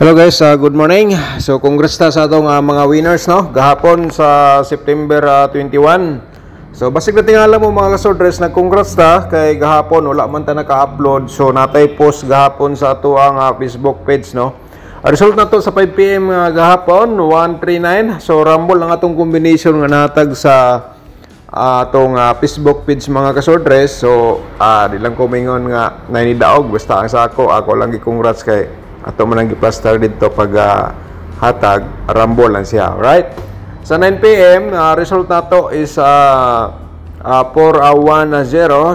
Hello guys, good morning. So congrats ta sa atong mga winners no gahapon sa September 21. So basig na tingala mo mga kasordres, nag-congrats ta kay gahapon wala man ta naka-upload. So natay post gahapon sa ato ang Facebook page no. Result na to sa 5 PM gahapon 139. So rumble ang atong combination nga natag sa atong Facebook page mga kasordres. So di lang ko mingon nga nainidaog basta ang sa ako lang gi-congrats kay ato man ang giplaster dito pag hatag rumble lang siya, right? Sa 9 PM result nato is 4-1-0,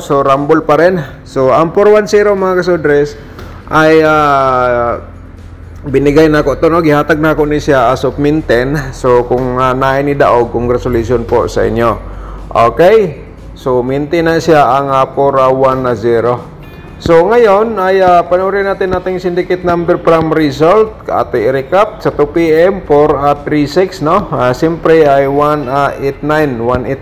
so rumble pa rin. So ang 4-1-0 mga kasodres ay binigay na ko to no, gihatag na ko ni siya as of min 10. So kung naay ni daog, congratulations po sa inyo. Okay, so minti na siya ang 4-1-0. So ngayon ay panoorin natin ating syndicate number from result. Ato i-recap sa 2 PM 436 no. Siyempre ay 189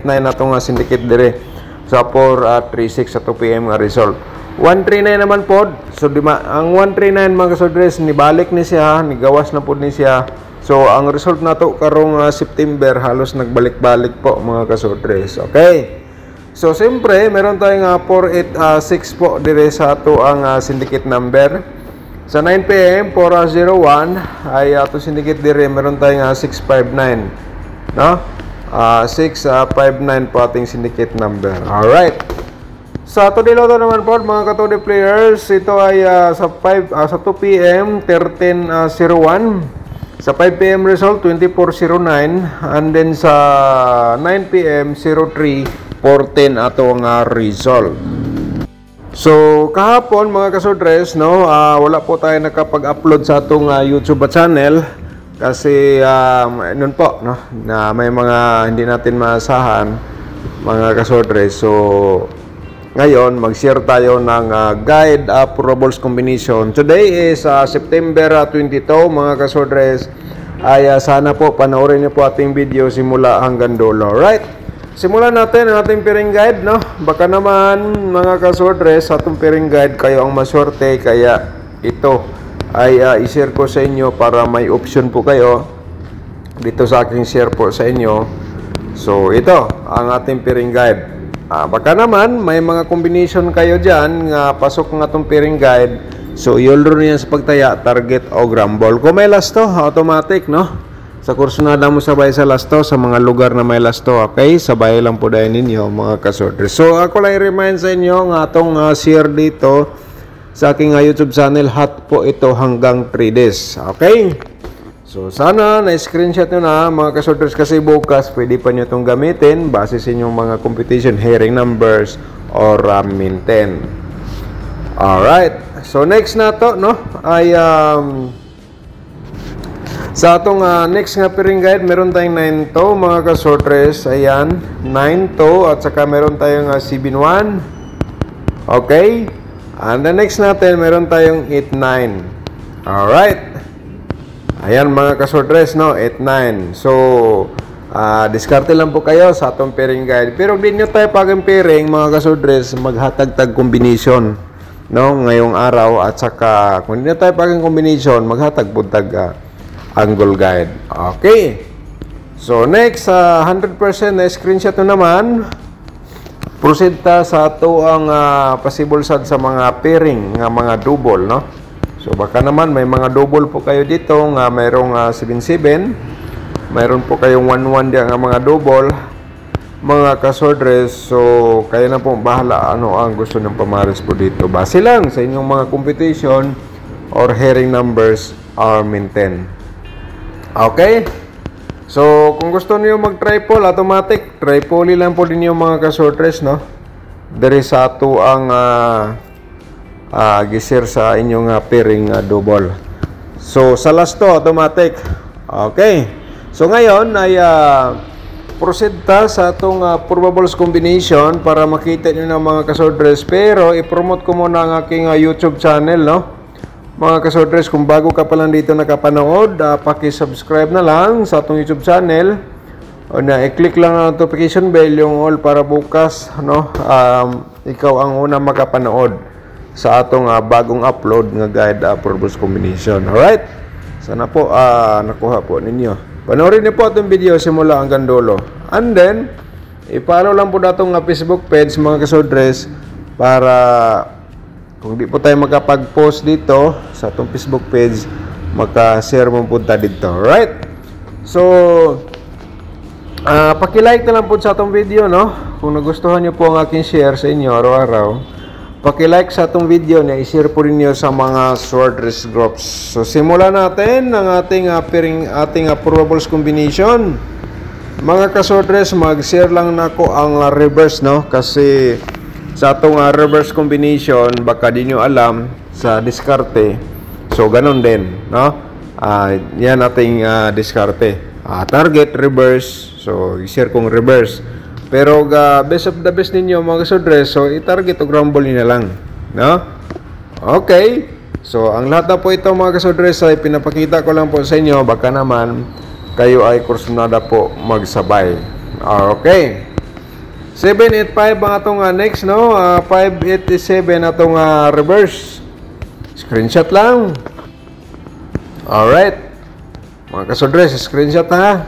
na itong syndicate dire sa 436 sa 2 PM nga result. 139 naman po. So ang 139 mga kasodres nibalik ni siya, nigawas na po ni siya. So ang result nato karong September halos nagbalik-balik po mga kasodres. Okay. So, siyempre, meron tayong 486 po dire sa ato ang syndicate number. Sa 9 PM, 401 ay ato syndicate dire, meron tayong 659. No? 659 po ating syndicate number. Alright. Sa ato diloto naman po, mga katode players, ito ay sa 2 PM, 1301. Sa 5 PM result, 2409. And then sa 9 PM, 0314 ato nga result. So kahapon mga kasodres no, wala po tayo nakapag-upload sa atong YouTube channel kasi noon po no, na may mga hindi natin maasahan mga kasodres. So ngayon mag-share tayo ng guide Pro Balls combination. Today is September 22 mga kasodres. Ay sana po panoorin niyo po ating video simula hanggang dulo. Right? Simulan natin ang ating pairing guide, no? Baka naman, mga kasordres, sa atong pairing guide, kayo ang maswerte, kaya ito ay i-share ko sa inyo para may option po kayo dito sa aking share po sa inyo. So, ito, ang ating pairing guide. Baka naman, may mga combination kayo dyan, pasok ng atong pairing guide. So, yulro niya sa pagtaya, target o grumble. Kung may last to, automatic, no? Sa kursunada mo sabay sa lasto sa mga lugar na may lasto, okay? Sabay lang po dahil ninyo mga kasordres. So ako lang i-remind sa inyo ng atong share dito sa aking YouTube channel. Hot po ito hanggang 3 days, okay? So sana na-screenshot nyo na mga kasordres kasi bukas pwede pa nyo itong gamitin base sa inyong mga competition, hearing numbers or min 10. Alright, so next na to no ay sa atong next nga pairing guide, meron tayong 9 to mga kasordres. Ayan, 9 to at saka meron tayong 7-1. Okay? And the next natin, meron tayong 8-9. Alright. Ayan mga kasordres, no? 8-9. So, diskarte lang po kayo sa atong pairing guide. Pero hindi nyo tayo paging pairing mga kasordres, maghatag-tag combination. No? Ngayong araw at saka, kung hindi nyo tayo paging combination, maghatag po tag angle guide. Okay. So next 100% na screenshot na naman. Proceed ta sa ato ang possible sad sa mga pairing nga mga double no. So baka naman may mga double po kayo dito nga mayroong 7-7. Mayroon po kayong 1-1 diyan nga mga double mga kasordres. So kayo na po bahala ano ang gusto ng pamares po dito. Base lang sa inyong mga competition or hearing numbers or min 10. Okay? So, kung gusto niyo mag-triple, automatic, triple lang po din yung mga kasordres, no? Dari sa ato ang gisir sa inyong pairing double. So, sa last to, automatic. Okay? So, ngayon ay proceed ta sa atong probables combination para makita nyo ng mga kasordres. Pero, i-promote ko muna ang aking YouTube channel, no? Mga kasordres, kung bago ka pa lang dito nakapanood, paki-subscribe na lang sa atong YouTube channel. O na i-click lang ang notification bell yung all para bukas no, ikaw ang unang makapanood sa atong bagong upload nga guide Pro Balls combination. Alright? Sana po nakuha po ninyo. Panoorin niyo po itong video simula hanggang dulo. And then, i-follow lang po datong Facebook page mga kasodres para kung di po tayo makapag-post dito sa itong Facebook page, maka-share mo punta dito. Alright? So, paki-like na lang po sa itong video, no? Kung nagustuhan nyo po ang aking share sa inyo araw-araw, paki-like sa itong video na i-share po rin nyo sa mga swordless groups. So, simulan natin ang ating probables combination. Mga kaswordless, mag-share lang na ako ang reverse, no? Kasi sa itong reverse combination, baka di nyo alam sa diskarte. So, ganun din, no? Yan ating diskarte. Target, reverse. So, i-share kong reverse. Pero, best of the best ninyo, mga kaswordless, so, i-target o grumble nyo na lang, no? Okay. So, ang lahat na po ito, mga kaswordless, ay pinapakita ko lang po sa inyo. Baka naman, kayo ay kursunada po magsabay. Okay. 785 ang atong next, no? 587 atong reverse. Screenshot lang. Alright. Mga kasodres, screenshot ha.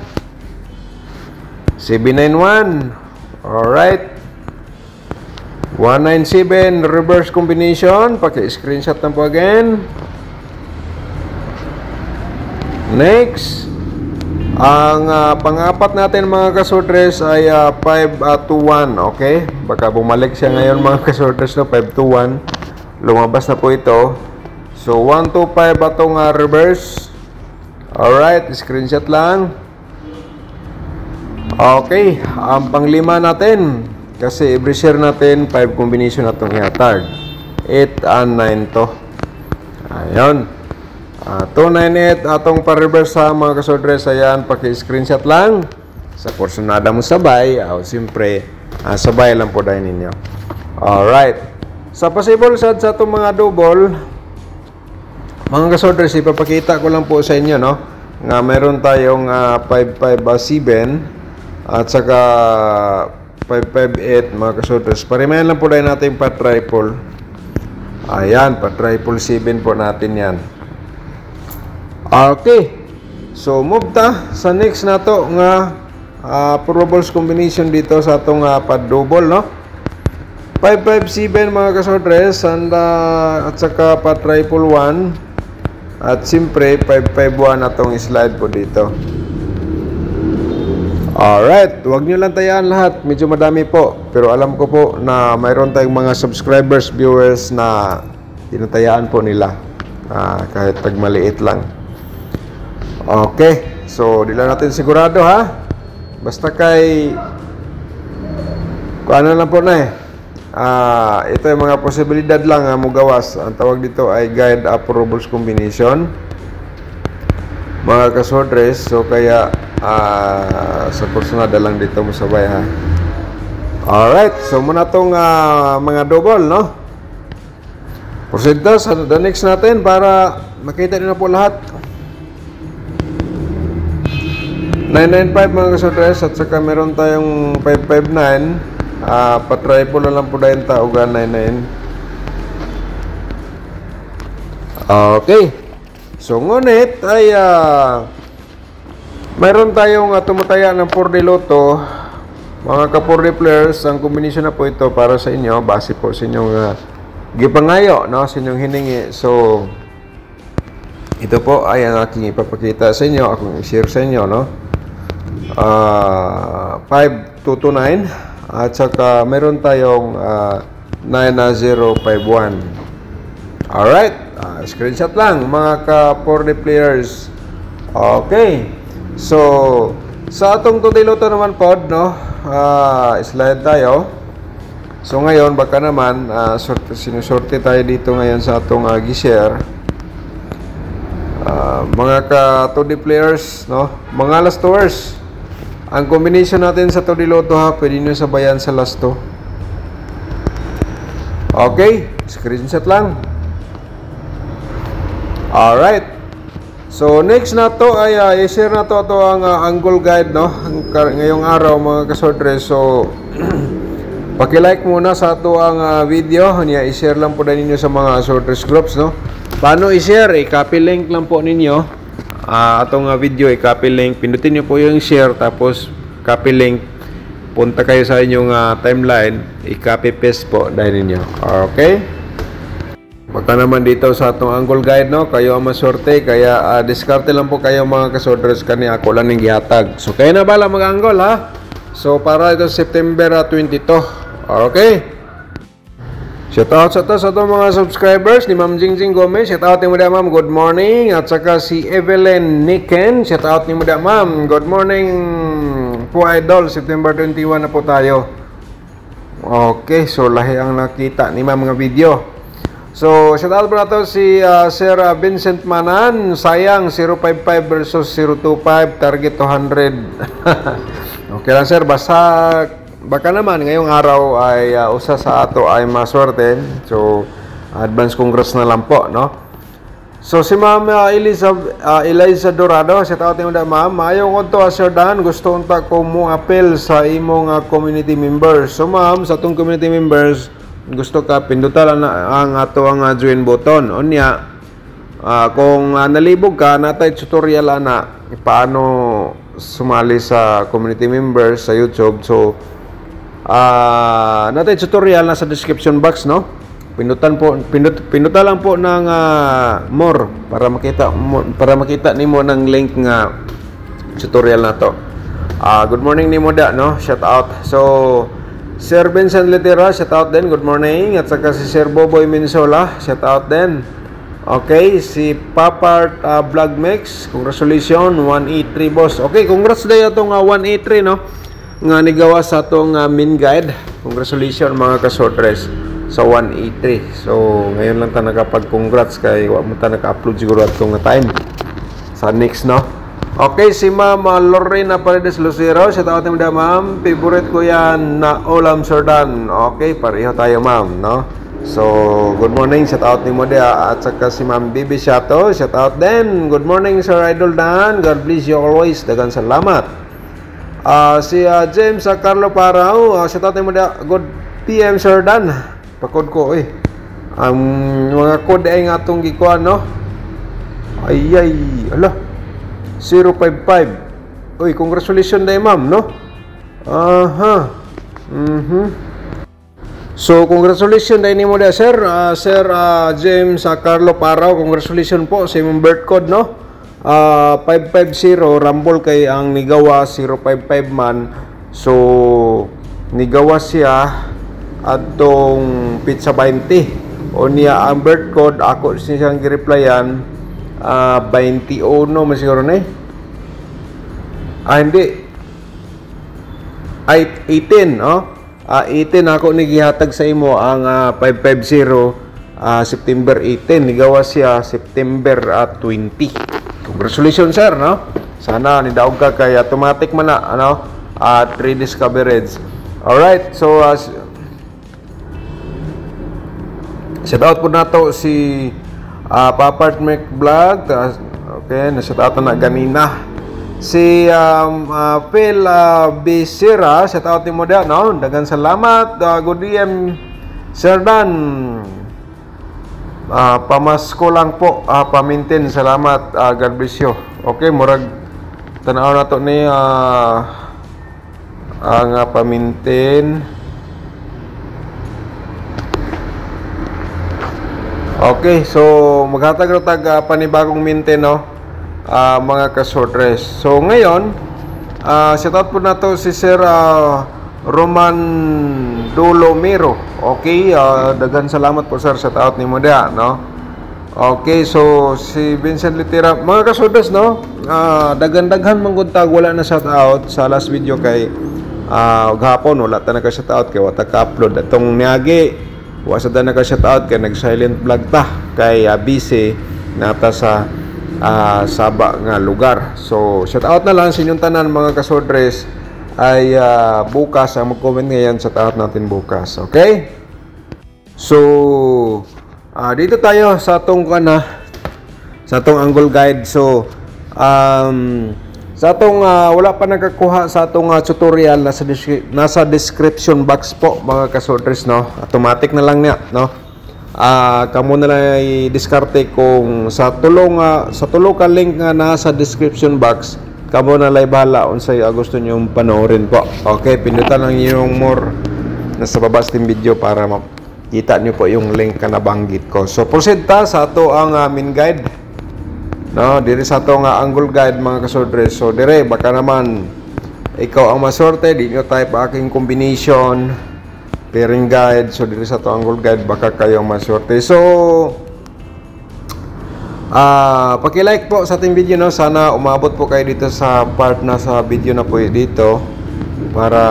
791. Alright. 197 reverse combination. Paki-screenshot lang po again. Next. Ang pang-apat natin mga kasodres ay 521, okay? Baka bumalik siya ngayon mga kasodres, no? 521. Lumabas na po ito. So, 125 atong reverse. Alright, screenshot lang. Okay, ang pang-lima natin. Kasi every share natin, 5 combination atong ihatag. 8 and 9 to. Ayun. 298 atong pa-reverse sa mga kasodres. Ayan, paki-screenshot lang. Sa kursunada mo sabay. Siyempre, sabay lang po dahil ninyo. Alright. Sa possible sad sa itong mga double, mga kasodres, ipapakita ko lang po sa inyo, no? Nga meron tayong 557 at saka 558, mga kasodres. Parimayan lang po dahil natin pa-triple. Ayan, pa-triple 7 po natin yan. Okay. So, move ta sa next na to nga probables combination dito sa itong pa-double, no? 557 mga kasodres at saka pa-triple 1 at siyempre 551 atong slide po dito. Alright, huwag nyo lang tayaan lahat, medyo madami po, pero alam ko po na mayroon tayong mga subscribers, viewers na tinatayaan po nila kahit tagmaliit lang. Okay, so di lang natin sigurado ha. Basta kay kung ano lang po na ito yung mga posibilidad lang mo gawas. Ang tawag dito ay guide probables combination, mga kasodres. So kaya sa kursunada lang dito mo sabay ha. Alright, so muna tong mga double, no? Proceed na sa the next natin para makita nyo na po lahat. 995 mga kasodres at saka meron tayong 559. Pa-try po na lang po dahil taugan 99. Okay. So ngunit ay meron tayong tumataya ng 4D Lotto. Mga ka-4D players, ang combination na po ito para sa inyo base po sa inyong gipangayo, no? Sa inyong hiningi. So ito po ay ang aking ipapakita sa inyo, akong i-share sa inyo, no? 5229 at saka meron tayong 9051. Alright, screenshot lang mga ka-4D players. Okay, so sa atong 2D Lotto naman pod, no? Slide tayo. So ngayon baka naman sinusorte tayo dito ngayon sa atong gi-share. Mga ka-2D players, no? Mga last tours. Ang combination natin sa 2D Lotto ha, pwede nyo sabayan sa last 2. Okay, screenshot lang. Alright. So next na to ay i-share na to ang angle guide, no? Ngayong araw mga kasodres. So paki-like muna sa ato ang video. Niya i-share lang po din ninyo sa mga swordless groups, no? Paano i-share? I-copy link lang po ninyo. atong video i-copy link, pindutin niyo po yung share tapos copy link, punta kayo sa inyong timeline, i-copy paste po dahil ninyo. Okay? Baka naman dito sa atong angle guide, no, kayo ang maswerte, kaya diskarte lang po kayo mga kasodres, kani ako lang ning gihatag. So kayo na bala mag-angle ha. So para ito September 22. Okay? Shoutout sa itong mga subscribers ni Ma'am Jingjing Gomez. Shoutout ni mo da ma'am, good morning. At saka si Evelyn Niken. Shoutout ni mo da ma'am, good morning po idol. September 21 na po tayo. Okay, so lahi ang nakita ni ma'am mga video. So shoutout po na to si Sir Vincent Manan. Sayang 055 versus 025, target 200. Okay lang sir, baka naman ngayong araw ay usa sa ato ay maswerte. So advance congrats na lang po, no? So si Ma'am Eliza Dorado, shout out niyo da ma'am. Maayo ko to Sir Dan, gusto unta ko mo appeal sa imong community members. So ma'am, sa tong community members, gusto ka pindutan na ang ato ang join button. Unya kung nalibog ka, natay tutorial ana paano sumali sa community members sa YouTube. So natay tutorial na sa description box, no? Pindutan lang po ng more para makita nimo ng link nga tutorial na to. Good morning nimo da, no? Shout out. So Sir Vincent Litera, shout out din, good morning. At saka si Sir Boboy Minsola, shout out din. Okay, si Papart Vlog Mix, congratulations 183 boss. Okay, congrats day atong 183, no? Nga nigawa sa atong main guide. Congratulations mga kasodres sa 183. So ngayon lang ta nakapag-congrats kay wa mo ta naka-upload siguro atong time sa next, no? Okay, si Ma'am Lorena Paredes Lucero, shout out mo da ma'am. Favorite ko yan na ulam Sir Dan. Okay, pareho tayo ma'am, no? So good morning, shout out ni mo da. At saka si Ma'am Bibi Shato, shout out din. Good morning Sir Idol Dan, God bless you always. Dagan salamat. Si James Carlo Parao, shout out mo da. Good PM Sir Dan. Pakod ko ang mga code ay nga atong gikuan, no? Ay ala 055. Uy, congratulations day ma'am, no? So congratulations day nimo da sir. Sir James Carlo Parao, congratulations po sa imong birth code, no? 550 Rumble kay ang nigawa 055 man. So nigawa siya atong pizza 20 o niya ang birth code ako siyang gi-replyan 21 masiguro na hindi ay 18, no? 18 ako nigihatag sa imo ang 550 September 18, nigawa siya September 20. Congratulations sir, no? Sana nidaog ka kay automatic man na, ano, 3 days coverage. Alright, so shout out po nato si Papart Mac Vlog. Okay, na shout out na ganina. Si Phil Bisira, shout out ni mo da, no? Dagan salamat. Good DM Sir Dan. Pamasko lang po, pamintin. Salamat, God bless you. Okay, murag tanaw na to ni ang pamintin. Okay, so maghatag-ratag panibagong mintin, no? Mga kasodres. So ngayon, shout out po na to si Sir Roman Dolomero. Okay, dagan salamat po sir, shout out ni mo da, no? Okay, so si Vincent Litera, mga kasodres, no? Dagan-daghan mangguntag, wala na shout out sa last video kay gahapon wala ta naka shout out kay wata ka-upload atong niagi. Wasa da naka-shoutout kay nag-silent vlog ta kay busy nata sa Saba nga lugar. So shoutout na lang sa inyong tanan mga kasodres ay bukas ang mag-comment ngayon sa taot natin bukas. Okay? So dito tayo sa atong sa atong angle guide. So sa atong wala pa nakakuha sa atong tutorial nasa description box po mga kasodres, no? Automatic na lang niya, no? kamo na lang diskarte kung sa tulo ka link nga nasa description box, kamo na lang bahala unsay gusto niyo panoorin po. Okay, pindutan lang yung more nasa baba sa video para makita niyo po yung link na nabanggit ko. So proceed ta sa ato ang main guide. No, diri sa ato nga angle guide mga kasodre. So dire baka naman ikaw ang maswerte, di nyo type aking combination pairing guide. So dito sa to angle guide baka kayo maswerte. So paki-like po sa ating video, no. Sana umabot po kayo dito sa part na sa video na po dito para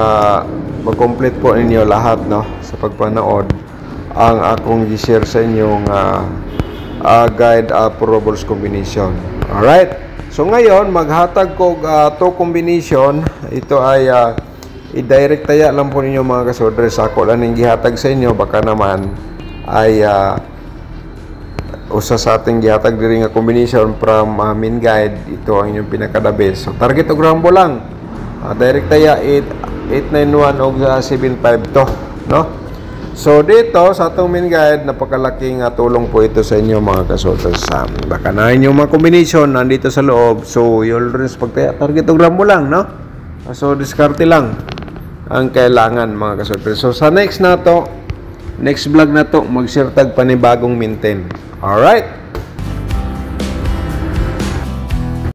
mag-complete po ninyo lahat, no, sa pagpanood ang akong i-share sa inyong guide probables combination. Alright. So ngayon, maghatag ko to combination. Ito ay i-direct taya lang po ninyo mga kasodre. Ako lang yung gihatag sa inyo. Baka naman ay usa sa ating gihatag diri nga combination from main guide. Ito ang inyong pinaka-the best. So target og rambo lang. Direct taya 891 o 752, no? So dito sa atong main guide, napakalaking tulong po ito sa inyo mga kasodre. Baka na inyong mga combination nandito sa loob. So you'll rinse pagtaya, target og rambo lang, no? So diskarte lang ang kailangan mga kasodre. So sa next vlog na to, mag-share tag panibagong maintain. Alright?